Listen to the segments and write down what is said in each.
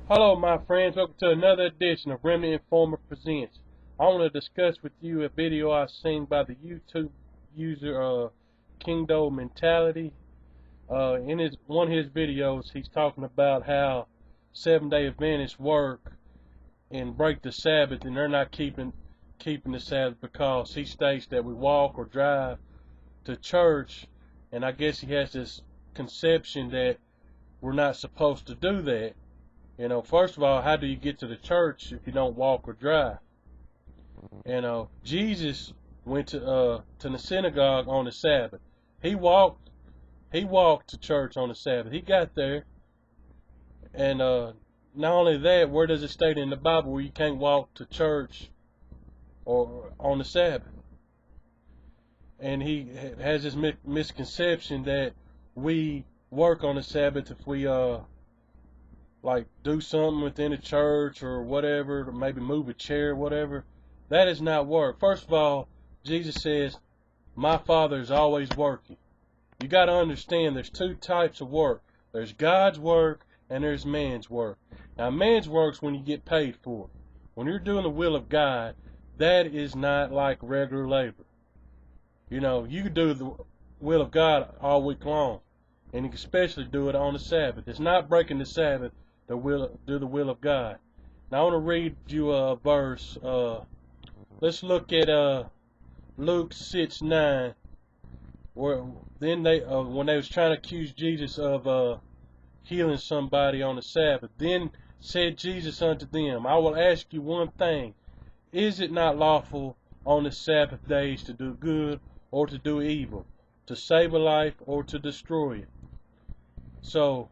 Hello, my friends. Welcome to another edition of Remnant Informer Presents. I want to discuss with you a video I seen by the YouTube user Kingdo Mentality. In one of his videos, he's talking about how Seventh-day Adventists work and break the Sabbath, and they're not keeping the Sabbath because he states that we walk or drive to church, and I guess he has this conception that we're not supposed to do that. First of all, how do you get to the church if you don't walk or drive? Jesus went to the synagogue on the Sabbath. He walked to church on the Sabbath. He got there, and not only that, where does it state in the Bible where you can't walk to church or on the Sabbath? And he has this misconception that we work on the Sabbath if we like do something within the church or whatever, or maybe move a chair or whatever. That is not work. First of all, Jesus says, my Father is always working. You got to understand there's two types of work. There's God's work and there's man's work. Now, man's work's when you get paid for it. When you're doing the will of God, that is not like regular labor. You can do the will of God all week long, and you can especially do it on the Sabbath. It's not breaking the Sabbath to do the will of God. Now I want to read you a verse. Let's look at Luke 6:9, where then when they was trying to accuse Jesus of healing somebody on the Sabbath, then said Jesus unto them, I will ask you one thing: is it not lawful on the Sabbath days to do good or to do evil, to save a life or to destroy it? So,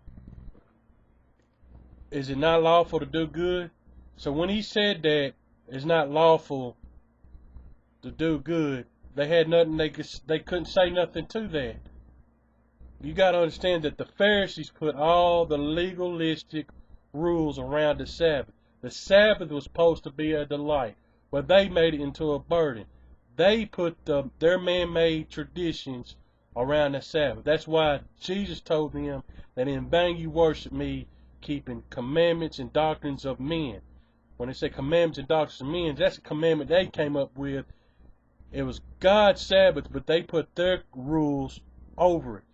is it not lawful to do good? So when he said that it's not lawful to do good, they had nothing they couldn't say nothing to that. You got to understand that the Pharisees put all the legalistic rules around the Sabbath. The Sabbath was supposed to be a delight, but they made it into a burden. They put their man-made traditions around the Sabbath. That's why Jesus told them that in vain you worship me, keeping commandments and doctrines of men. When they say commandments and doctrines of men, that's a commandment they came up with. It was God's Sabbath, but they put their rules over it.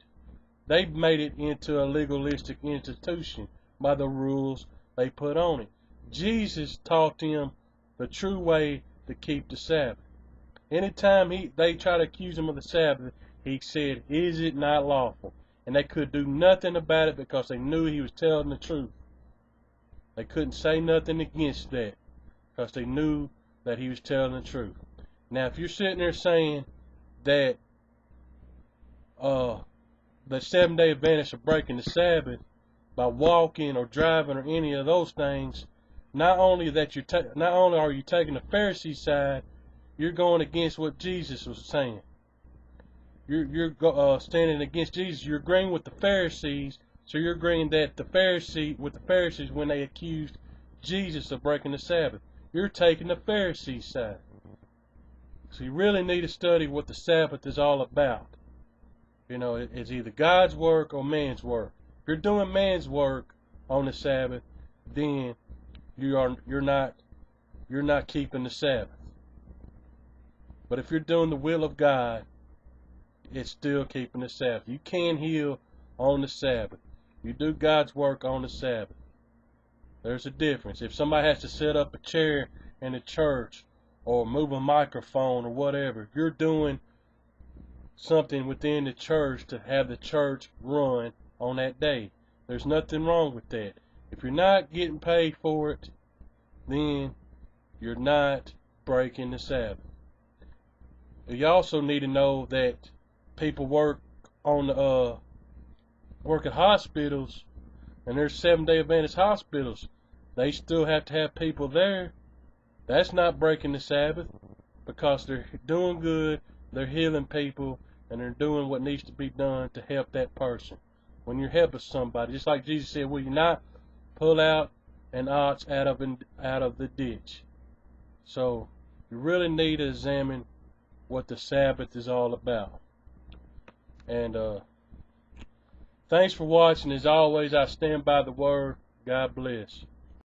They made it into a legalistic institution by the rules they put on it. Jesus taught them the true way to keep the Sabbath. Anytime they try to accuse him of the Sabbath, he said, is it not lawful? And they could do nothing about it because they knew he was telling the truth. They couldn't say nothing against that because they knew that he was telling the truth. Now, if you're sitting there saying that the Seventh-day Adventists are breaking the Sabbath by walking or driving or any of those things, not only are you taking the Pharisee side, you're going against what Jesus was saying. You're standing against Jesus. You're agreeing with the Pharisees, so you're agreeing that the Pharisees when they accused Jesus of breaking the Sabbath. You're taking the Pharisee side. So you really need to study what the Sabbath is all about. It's either God's work or man's work. If you're doing man's work on the Sabbath, then you're not keeping the Sabbath. But if you're doing the will of God, it's still keeping the Sabbath. You can heal on the Sabbath. You do God's work on the Sabbath. There's a difference. If somebody has to set up a chair in the church or move a microphone or whatever, if you're doing something within the church to have the church run on that day, there's nothing wrong with that. If you're not getting paid for it, then you're not breaking the Sabbath. You also need to know that people work at hospitals, and there's Seventh-day Adventist hospitals. They still have to have people there. That's not breaking the Sabbath because they're doing good, they're healing people, and they're doing what needs to be done to help that person. When you're helping somebody, just like Jesus said, will you not pull out an ox out of the ditch? So you really need to examine what the Sabbath is all about. And thanks for watching. As always, I stand by the word. God bless.